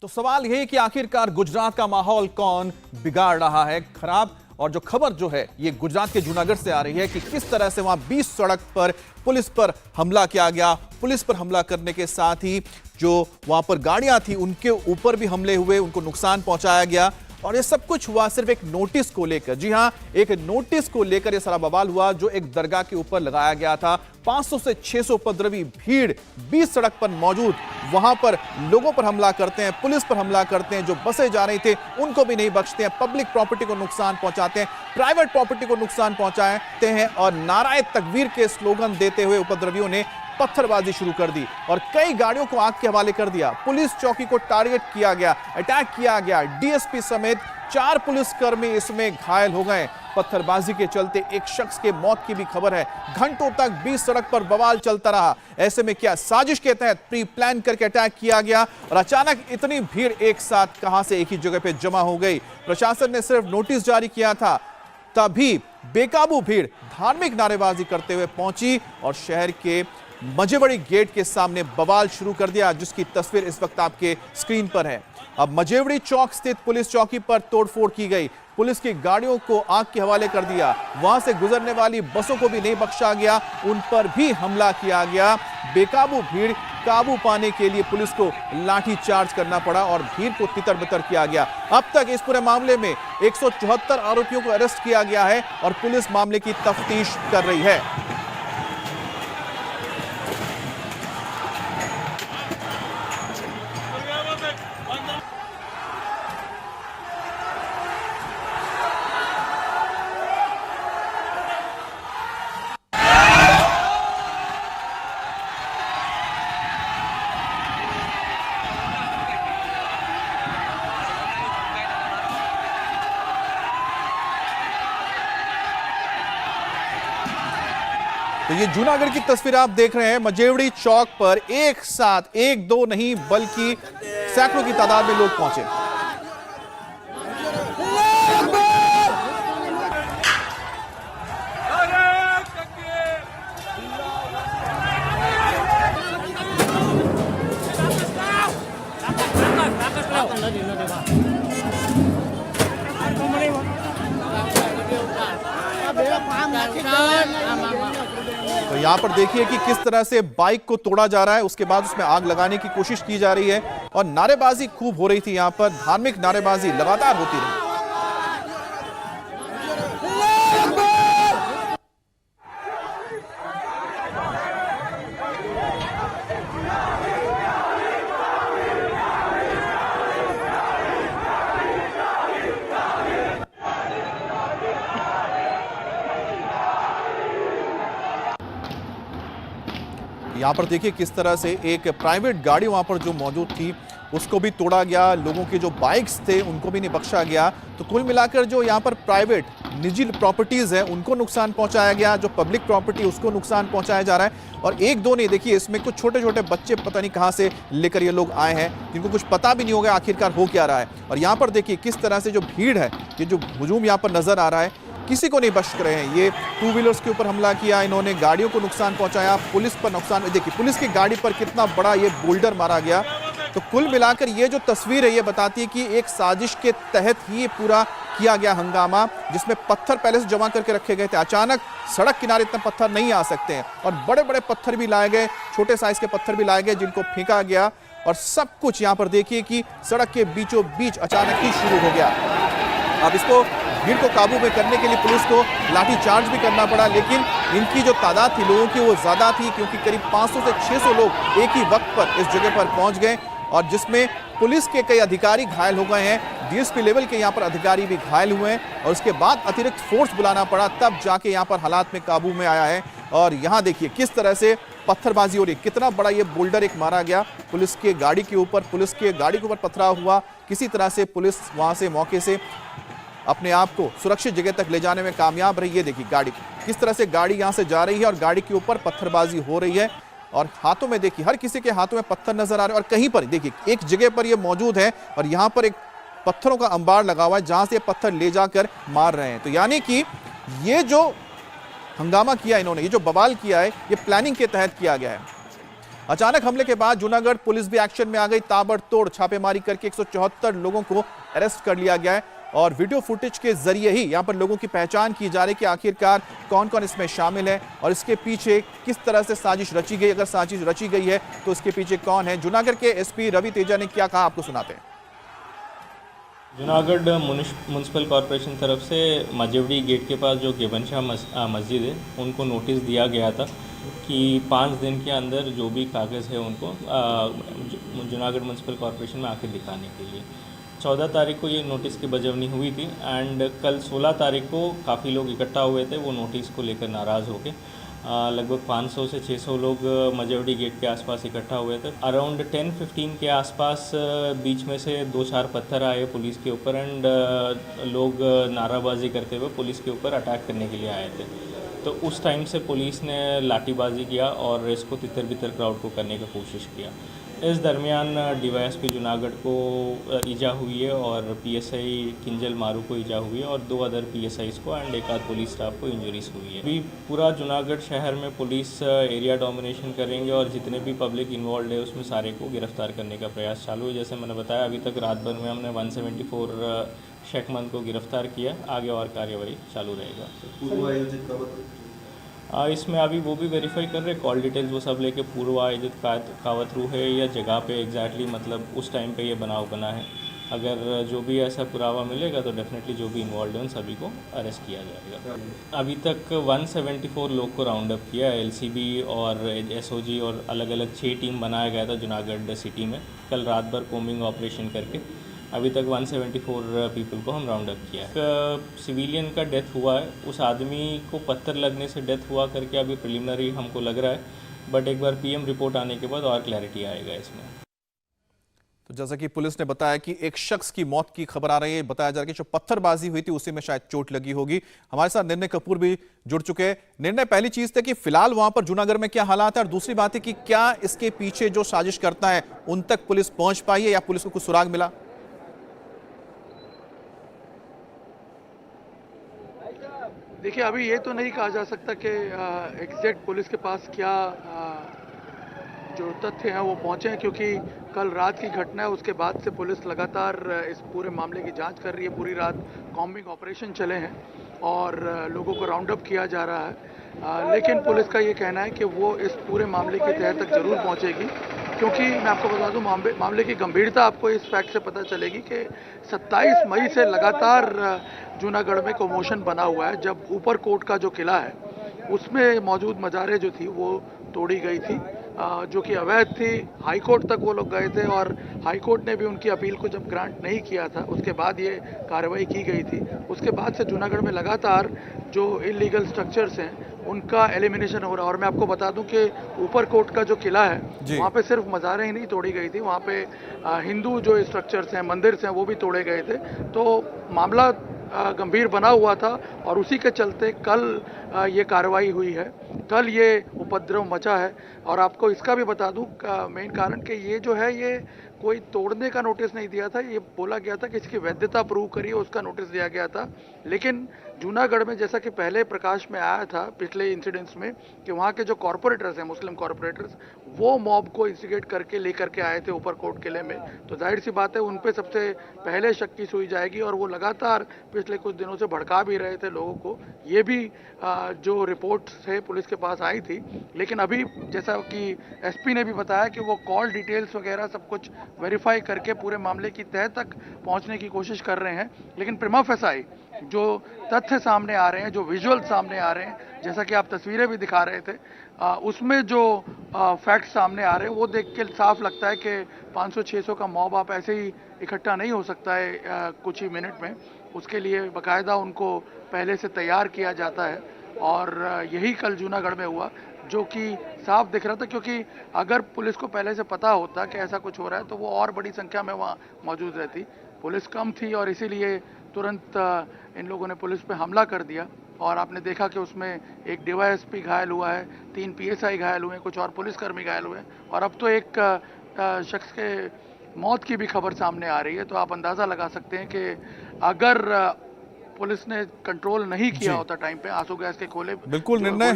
तो सवाल यही कि आखिरकार गुजरात का माहौल कौन बिगाड़ रहा है खराब। और जो खबर जो है ये गुजरात के जूनागढ़ से आ रही है कि किस तरह से वहां 20 सड़क पर पुलिस पर हमला किया गया। पुलिस पर हमला करने के साथ ही जो वहां पर गाड़ियां थी उनके ऊपर भी हमले हुए, उनको नुकसान पहुंचाया गया। और ये सब कुछ हुआ सिर्फ एक नोटिस को लेकर। जी हां, एक नोटिस को लेकर यह सारा बवाल हुआ जो एक दरगाह के ऊपर लगाया गया था। 500 से 600 उपद्रवी भीड़ 20 सड़क पर मौजूद वहां पर लोगों पर हमला करते हैं, पुलिस पर हमला करते हैं, जो बसें जा रही थे उनको भी नहीं बख्शते हैं, पब्लिक प्रॉपर्टी को नुकसान पहुंचाते हैं, प्राइवेट प्रॉपर्टी को नुकसान पहुंचाते हैं। और नाराए तकबीर के स्लोगन देते हुए उपद्रवियों ने पत्थरबाजी शुरू कर दी और कई गाड़ियों को आग के हवाले कर दिया। पुलिस चौकी को टारगेट किया गया, अटैक किया गया। डीएसपी समेत 4 पुलिसकर्मी इसमें घायल हो गए। पत्थरबाजी के चलते एक शख्स के मौत की भी खबर है। घंटों तक 20 सड़क पर बवाल चलता रहा। ऐसे में क्या साजिश के तहत प्री प्लान करके अटैक किया गया और अचानक इतनी भीड़ एक साथ कहां से एक ही जगह पे जमा हो गई। प्रशासन ने सिर्फ नोटिस जारी किया था, तभी बेकाबू भीड़ धार्मिक नारेबाजी करते हुए पहुंची और शहर के मजेवड़ी गेट के सामने बवाल शुरू कर दिया, जिसकी तस्वीर इस वक्त आपके स्क्रीन पर है। अब मजेवड़ी चौक स्थित पुलिस चौकी पर तोड़फोड़ की गई, पुलिस की गाड़ियों को आग के हवाले कर दिया, वहां से गुजरने वाली बसों को भी नहीं बख्शा गया, उन पर भी हमला किया गया। बेकाबू भीड़ काबू पाने के लिए पुलिस को लाठी चार्ज करना पड़ा और भीड़ को तितर बितर किया गया। अब तक इस पूरे मामले में 174 आरोपियों को अरेस्ट किया गया है और पुलिस मामले की तफ्तीश कर रही है। तो ये जूनागढ़ की तस्वीर आप देख रहे हैं। मजेवड़ी चौक पर एक साथ एक दो नहीं बल्कि सैकड़ों की तादाद में लोग पहुंचे। तो यहां पर देखिए कि किस तरह से बाइक को तोड़ा जा रहा है, उसके बाद उसमें आग लगाने की कोशिश की जा रही है और नारेबाजी खूब हो रही थी। यहां पर धार्मिक नारेबाजी लगातार होती रही। यहाँ पर देखिए किस तरह से एक प्राइवेट गाड़ी वहाँ पर जो मौजूद थी उसको भी तोड़ा गया, लोगों के जो बाइक्स थे उनको भी नहीं बख्शा गया। तो कुल मिलाकर जो यहाँ पर प्राइवेट निजी प्रॉपर्टीज़ हैं उनको नुकसान पहुँचाया गया, जो पब्लिक प्रॉपर्टी उसको नुकसान पहुँचाया जा रहा है। और एक दो नहीं, देखिए इसमें कुछ छोटे छोटे बच्चे पता नहीं कहाँ से लेकर ये लोग आए हैं, जिनको कुछ पता भी नहीं होगा आखिरकार हो क्या रहा है। और यहाँ पर देखिए किस तरह से जो भीड़ है, ये जो हुजूम यहाँ पर नज़र आ रहा है, किसी को नहीं बख्श रहे हैं। ये 2 व्हीलर्स के ऊपर हमला किया, इन्होंने गाड़ियों को नुकसान पहुंचाया, पुलिस पर नुकसान। देखिए पुलिस की गाड़ी पर कितना बड़ा ये बोल्डर मारा गया। तो कुल मिलाकर ये जो तस्वीर है ये बताती है कि एक साजिश के तहत ही ये पूरा किया गया हंगामा, जिसमें पत्थर पहले से जमा करके रखे गए थे। अचानक सड़क किनारे इतने पत्थर नहीं आ सकते हैं और बड़े बड़े पत्थर भी लाए गए, छोटे साइज के पत्थर भी लाए गए, जिनको फेंका गया। और सब कुछ यहाँ पर देखिए कि सड़क के बीचों बीच अचानक ही शुरू हो गया। अब इसको भीड़ को काबू में करने के लिए पुलिस को लाठी चार्ज भी करना पड़ा, लेकिन इनकी जो तादाद थी लोगों की वो ज़्यादा थी, क्योंकि करीब 500 से 600 लोग एक ही वक्त पर इस जगह पर पहुंच गए और जिसमें पुलिस के कई अधिकारी घायल हो गए हैं, डीएसपी लेवल के यहाँ पर अधिकारी भी घायल हुए हैं और उसके बाद अतिरिक्त फोर्स बुलाना पड़ा, तब जाके यहाँ पर हालात में काबू में आया है। और यहाँ देखिए किस तरह से पत्थरबाजी हो रही है, कितना बड़ा ये बोल्डर एक मारा गया पुलिस के गाड़ी के ऊपर, पुलिस के गाड़ी के ऊपर पथराव हुआ। किसी तरह से पुलिस वहाँ से मौके से अपने आप को सुरक्षित जगह तक ले जाने में कामयाब रही है। देखिए गाड़ी किस तरह से गाड़ी यहां से जा रही है और गाड़ी के ऊपर पत्थरबाजी हो रही है और हाथों में देखिए हर किसी के हाथों में पत्थर नजर आ रहे हैं। और कहीं पर देखिए एक जगह पर ये मौजूद है और यहां पर एक पत्थरों का अंबार लगा हुआ है जहां से ये पत्थर ले जाकर मार रहे हैं। तो यानी कि ये जो हंगामा किया इन्होंने, ये जो बवाल किया है, ये प्लानिंग के तहत किया गया है। अचानक हमले के बाद जूनागढ़ पुलिस भी एक्शन में आ गई। ताबड़तोड़ छापेमारी करके 174 लोगों को अरेस्ट कर लिया गया है और वीडियो फुटेज के जरिए ही यहां पर लोगों की पहचान की जा रही है कि आखिरकार कौन कौन इसमें शामिल है और इसके पीछे किस तरह से साजिश रची गई। अगर साजिश रची गई है तो इसके पीछे कौन है। जूनागढ़ के एसपी रवि तेजा ने क्या कहा, आपको सुनाते हैं। जूनागढ़ म्यूनसिपल कॉरपोरेशन तरफ से मजेवड़ी गेट के पास जो गेबन शाह मस्जिद है उनको नोटिस दिया गया था कि 5 दिन के अंदर जो भी कागज़ है उनको जूनागढ़ म्यूनसिपल कॉरपोरेशन में आके दिखाने के लिए। 14 तारीख को ये नोटिस की बजवनी हुई थी एंड कल 16 तारीख को काफ़ी लोग इकट्ठा हुए थे वो नोटिस को लेकर नाराज़ होकर। लगभग 500 से 600 लोग मजेवड़ी गेट के आसपास इकट्ठा हुए थे। अराउंड 10-15 के आसपास बीच में से 2-4 पत्थर आए पुलिस के ऊपर एंड लोग नाराबाजी करते हुए पुलिस के ऊपर अटैक करने के लिए आए थे। तो उस टाइम से पुलिस ने लाठीबाजी किया और इसको तितर बितर क्राउड को करने की कोशिश किया। इस दरमियान डीवाईएसपी जूनागढ़ को ईजा हुई है और पीएसआई किंजल मारू को ईजा हुई है और 2 अदर पीएसआईज को एंड एक आध पुलिस स्टाफ को इंजरीज हुई है। अभी पूरा जूनागढ़ शहर में पुलिस एरिया डोमिनेशन करेंगे और जितने भी पब्लिक इन्वॉल्व है उसमें सारे को गिरफ्तार करने का प्रयास चालू है। जैसे मैंने बताया अभी तक रात भर में हमने 174 शेखमंद को गिरफ्तार किया। आगे और कार्यवाही चालू रहेगा। इसमें अभी वो भी वेरीफाई कर रहे कॉल डिटेल्स वो सब लेके पूर्व आयोजित कावतरू है या जगह पे एग्जैक्टली मतलब उस टाइम पे ये बनाव बना है। अगर जो भी ऐसा पुरावा मिलेगा तो डेफिनेटली जो भी इन्वॉल्व है उन सभी को अरेस्ट किया जाएगा। अभी तक 174 लोग को राउंड अप किया। एलसीबी और एसओजी और अलग अलग 6 टीम बनाया गया था जूनागढ़ सिटी में। कल रात भर कोमिंग ऑपरेशन करके अभी तक 174 पीपल को हम राउंड अप किया है। सिविलियन का डेथ हुआ है, उस आदमी को पत्थर लगने से डेथ हुआ करके अभी प्रिलिमिनरी हमको लग रहा है, बट एक बार पीएम रिपोर्ट आने के बाद और क्लैरिटी आएगा इसमें। तो जैसा कि पुलिस ने बताया कि एक शख्स की मौत की खबर आ रही है। बताया जा रहा है कि जो पत्थरबाजी हुई थी उसी में शायद चोट लगी होगी। हमारे साथ निर्णय कपूर भी जुड़ चुके हैं। निर्णय, पहली चीज थी कि फिलहाल वहां पर जूनागढ़ में क्या हालात है और दूसरी बात है कि क्या इसके पीछे जो साजिश करता है उन तक पुलिस पहुंच पाई है या पुलिस को कुछ सुराग मिला? देखिए, अभी ये तो नहीं कहा जा सकता कि एग्जैक्ट पुलिस के पास क्या जो तथ्य हैं वो पहुंचे हैं, क्योंकि कल रात की घटना है उसके बाद से पुलिस लगातार इस पूरे मामले की जांच कर रही है। पूरी रात कॉम्बिंग ऑपरेशन चले हैं और लोगों को राउंड अप किया जा रहा है, लेकिन पुलिस का ये कहना है कि वो इस पूरे मामले की तह तक जरूर पहुंचेगी, क्योंकि मैं आपको बता दूं मामले की गंभीरता आपको इस फैक्ट से पता चलेगी कि 27 मई से लगातार जूनागढ़ में कमोशन बना हुआ है। जब ऊपर कोट का जो किला है उसमें मौजूद मज़ारें जो थी वो तोड़ी गई थी, जो कि अवैध थी। हाई कोर्ट तक वो लोग गए थे और हाई कोर्ट ने भी उनकी अपील को जब ग्रांट नहीं किया था उसके बाद ये कार्रवाई की गई थी। उसके बाद से जूनागढ़ में लगातार जो इलीगल स्ट्रक्चर्स हैं उनका एलिमिनेशन हो रहा है। और मैं आपको बता दूं कि ऊपर कोट का जो किला है वहाँ पे सिर्फ मज़ारें ही नहीं तोड़ी गई थी, वहाँ पे हिंदू जो स्ट्रक्चर्स हैं, मंदिर हैं, वो भी तोड़े गए थे। तो मामला गंभीर बना हुआ था और उसी के चलते कल ये कार्रवाई हुई है। कल ये उपद्रव मचा है और आपको इसका भी बता दूं मेन कारण कि ये जो है ये कोई तोड़ने का नोटिस नहीं दिया था। ये बोला गया था कि इसकी वैधता प्रूव करिए, उसका नोटिस दिया गया था। लेकिन जूनागढ़ में जैसा कि पहले प्रकाश में आया था पिछले इंसिडेंट्स में कि वहाँ के जो कॉरपोरेटर्स हैं, मुस्लिम कॉरपोरेटर्स, वो मॉब को इंस्टिगेट करके लेकर के आए थे ऊपर कोट किले में, तो जाहिर सी बात है उन पे सबसे पहले शक की सुई जाएगी और वो लगातार पिछले कुछ दिनों से भड़का भी रहे थे लोगों को। ये भी जो रिपोर्ट है पुलिस के पास आई थी, लेकिन अभी जैसा कि एसपी ने भी बताया कि वो कॉल डिटेल्स वगैरह सब कुछ वेरीफाई करके पूरे मामले की तह तक पहुंचने की कोशिश कर रहे हैं। लेकिन प्रिमा फेसाई जो तथ्य सामने आ रहे हैं, जो विजुअल सामने आ रहे हैं, जैसा कि आप तस्वीरें भी दिखा रहे थे, उसमें जो फैक्ट सामने आ रहे हैं वो देख के साफ लगता है कि 500-600 का मॉब आप ऐसे ही इकट्ठा नहीं हो सकता है कुछ ही मिनट में। उसके लिए बाकायदा उनको पहले से तैयार किया जाता है और यही कल जूनागढ़ में हुआ, जो कि साफ दिख रहा था। क्योंकि अगर पुलिस को पहले से पता होता कि ऐसा कुछ हो रहा है तो वो और बड़ी संख्या में वहाँ मौजूद रहती। पुलिस कम थी और इसीलिए तुरंत इन लोगों ने पुलिस पे हमला कर दिया और आपने देखा कि उसमें एक डीवाईएसपी घायल हुआ है, 3 पीएसआई घायल हुए हैं, कुछ और पुलिसकर्मी घायल हुए हैं और अब तो एक शख्स के मौत की भी खबर सामने आ रही है। तो आप अंदाज़ा लगा सकते हैं कि अगर पुलिस ने कंट्रोल नहीं किया होता टाइम पे, आंसू गैस के गोले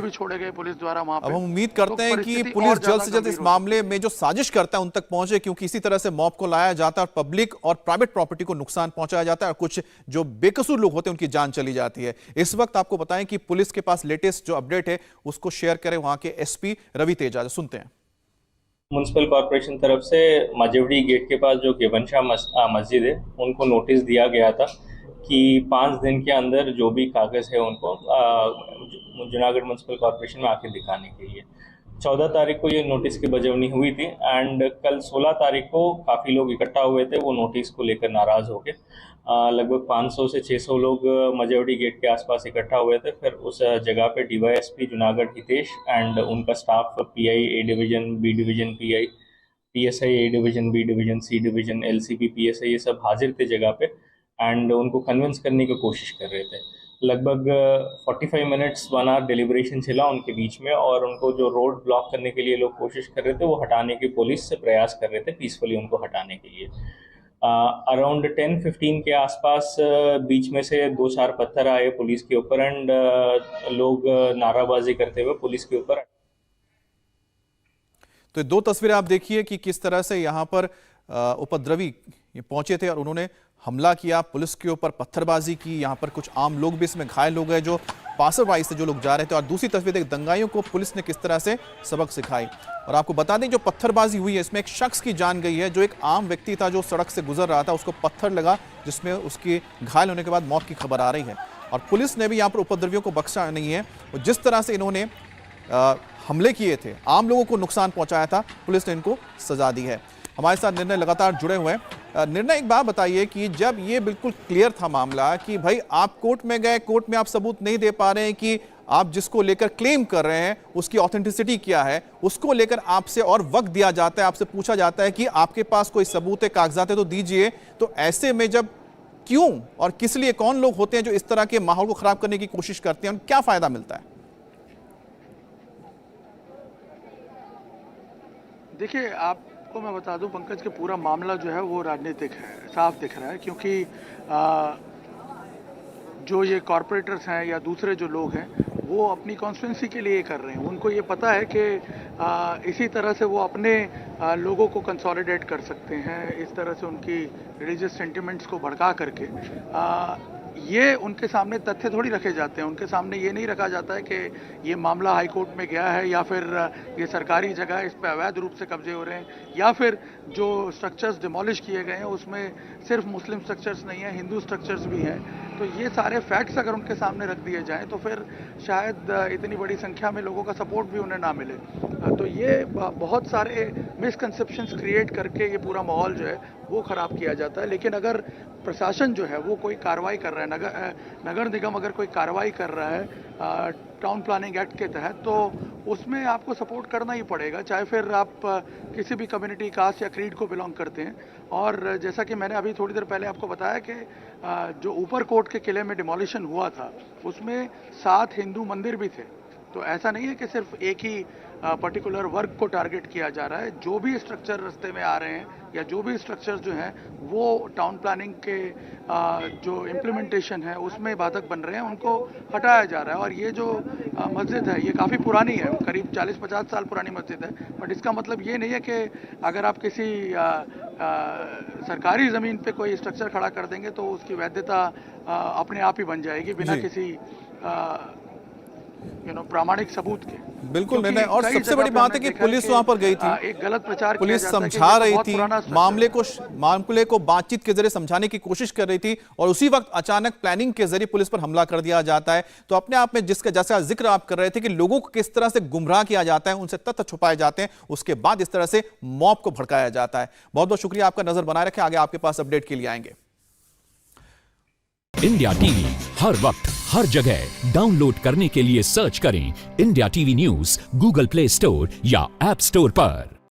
भी छोड़े गए पुलिस द्वारा वहां पे। अब हम उम्मीद करते हैं कि पुलिस जल्द से जल्द इस मामले में जो साजिश करता है उन तक पहुंचे, क्योंकि इसी तरह से मॉब को लाया जाता है और पब्लिक और प्राइवेट प्रॉपर्टी को नुकसान पहुंचाया जाता है और कुछ जो बेकसूर लोग होते हैं उनकी जान चली जाती है। इस वक्त आपको बताएं कि पुलिस के पास लेटेस्ट जो अपडेट है उसको शेयर करें वहां के एसपी रवि तेजा। सुनते हैं। म्युनिसिपल कॉर्पोरेशन तरफ से मजेवड़ी गेट के पास जो गेवनशाह मस्जिद है उनको नोटिस दिया गया था कि 5 दिन के अंदर जो भी कागज़ है उनको जूनागढ़ म्युनिसिपल कॉर्पोरेशन में आके दिखाने के लिए। 14 तारीख को ये नोटिस की बजवनी हुई थी एंड कल 16 तारीख को काफ़ी लोग इकट्ठा हुए थे वो नोटिस को लेकर नाराज़ होके। लगभग 500 से 600 लोग मजेवड़ी गेट के आसपास इकट्ठा हुए थे। फिर उस जगह पे डीवाईएसपी जूनागढ़ हितेश एंड उनका staff PI A division, B division PI, PSI A division, B division, C division, LCP PSI, ये सब हाजिर थे जगह पे एंड उनको कन्विंस करने की कोशिश कर रहे थे। लगभग 45 मिनट्स 1 आवर डिलिब्रेशन चला उनके बीच में और उनको जो रोड ब्लॉक करने के लिए लोग कोशिश कर रहे थे वो हटाने की पुलिस से प्रयास कर रहे थे पीसफुली उनको हटाने के लिए। अराउंड 10-15 के आसपास बीच में से 2-4 पत्थर आए पुलिस के ऊपर एंड लोग नाराबाजी करते हुए पुलिस के ऊपर। तो 2 तस्वीरें आप देखिए कि किस तरह से यहाँ पर उपद्रवी पहुंचे थे और उन्होंने हमला किया, पुलिस के ऊपर पत्थरबाजी की। यहाँ पर कुछ आम लोग भी इसमें घायल हो गए जो पासरवाई से जो लोग जा रहे थे। और दूसरी तस्वीर देख दंगाइयों को पुलिस ने किस तरह से सबक सिखाई। और आपको बता दें जो पत्थरबाजी हुई है इसमें एक शख्स की जान गई है जो एक आम व्यक्ति था जो सड़क से गुजर रहा था, उसको पत्थर लगा जिसमें उसकी घायल होने के बाद मौत की खबर आ रही है। और पुलिस ने भी यहाँ पर उपद्रवियों को बख्शा नहीं है। जिस तरह से इन्होंने हमले किए थे, आम लोगों को नुकसान पहुंचाया था, पुलिस ने इनको सजा दी है। हमारे साथ निर्णय लगातार जुड़े हुए हैं। निर्णय, एक बात बताइए कि जब ये बिल्कुल क्लियर था मामला कि भाई आप कोर्ट में गए, कोर्ट में आप सबूत नहीं दे पा रहे हैं कि आप जिसको लेकर क्लेम कर रहे हैं उसकी ऑथेंटिसिटी क्या है, उसको लेकर आपसे और वक्त दिया जाता है, आपसे पूछा जाता है कि आपके पास कोई सबूत है, कागजात है तो दीजिए। तो ऐसे में जब क्यों और किस लिए, कौन लोग होते हैं जो इस तरह के माहौल को खराब करने की कोशिश करते हैं, क्या फायदा मिलता है? देखिए, आपको मैं बता दूं पंकज, के पूरा मामला जो है वो राजनीतिक है, साफ दिख रहा है। क्योंकि जो ये कॉरपोरेटर्स हैं या दूसरे जो लोग हैं वो अपनी कॉन्स्टिट्यूंसी के लिए कर रहे हैं। उनको ये पता है कि इसी तरह से वो अपने लोगों को कंसोलिडेट कर सकते हैं, इस तरह से उनकी रिलीजियस सेंटिमेंट्स को भड़का करके। ये उनके सामने तथ्य थोड़ी रखे जाते हैं, उनके सामने ये नहीं रखा जाता है कि ये मामला हाई कोर्ट में गया है या फिर ये सरकारी जगह है, इस पर अवैध रूप से कब्जे हो रहे हैं, या फिर जो स्ट्रक्चर्स डिमोलिश किए गए हैं उसमें सिर्फ मुस्लिम स्ट्रक्चर्स नहीं है, हिंदू स्ट्रक्चर्स भी हैं। तो ये सारे फैक्ट्स अगर उनके सामने रख दिए जाएं तो फिर शायद इतनी बड़ी संख्या में लोगों का सपोर्ट भी उन्हें ना मिले। तो ये बहुत सारे मिसकंसेप्शंस क्रिएट करके ये पूरा माहौल जो है वो ख़राब किया जाता है। लेकिन अगर प्रशासन जो है वो कोई कार्रवाई कर रहा है, नगर निगम अगर कोई कार्रवाई कर रहा है टाउन प्लानिंग एक्ट के तहत, तो उसमें आपको सपोर्ट करना ही पड़ेगा, चाहे फिर आप किसी भी कम्युनिटी, कास्ट या क्रीड को बिलोंग करते हैं। और जैसा कि मैंने अभी थोड़ी देर पहले आपको बताया कि जो ऊपर कोट के किले में डिमोलिशन हुआ था उसमें 7 हिंदू मंदिर भी थे। तो ऐसा नहीं है कि सिर्फ एक ही पर्टिकुलर वर्ग को टारगेट किया जा रहा है। जो भी स्ट्रक्चर रास्ते में आ रहे हैं या जो भी स्ट्रक्चर्स जो हैं वो टाउन प्लानिंग के जो इम्प्लीमेंटेशन है उसमें बाधक बन रहे हैं, उनको हटाया जा रहा है। और ये जो मस्जिद है ये काफ़ी पुरानी है, करीब 40-50 साल पुरानी मस्जिद है। बट इसका मतलब ये नहीं है कि अगर आप किसी सरकारी ज़मीन पे कोई स्ट्रक्चर खड़ा कर देंगे तो उसकी वैधता अपने आप ही बन जाएगी बिना किसी प्रामाणिक सबूत के। बिल्कुल निर्णय। और सबसे बड़ी बात है कि पुलिस वहां पर गई थी, एक गलत प्रचार, पुलिस समझा रही थी, मामले को बातचीत के जरिए समझाने की कोशिश कर रही थी और उसी वक्त अचानक प्लानिंग के जरिए पुलिस पर हमला कर दिया जाता है। तो अपने आप में जिसका जैसा जिक्र आप कर रहे थे कि लोगों को किस तरह से गुमराह किया जाता है, उनसे तथ्य छुपाए जाते हैं, उसके बाद इस तरह से मॉब को भड़काया जाता है। बहुत बहुत शुक्रिया, आपका नजर बनाए रखें, आगे आपके पास अपडेट के लिए आएंगे। इंडिया टीवी हर वक्त हर जगह डाउनलोड करने के लिए सर्च करें India TV news Google play store या ऐप स्टोर पर।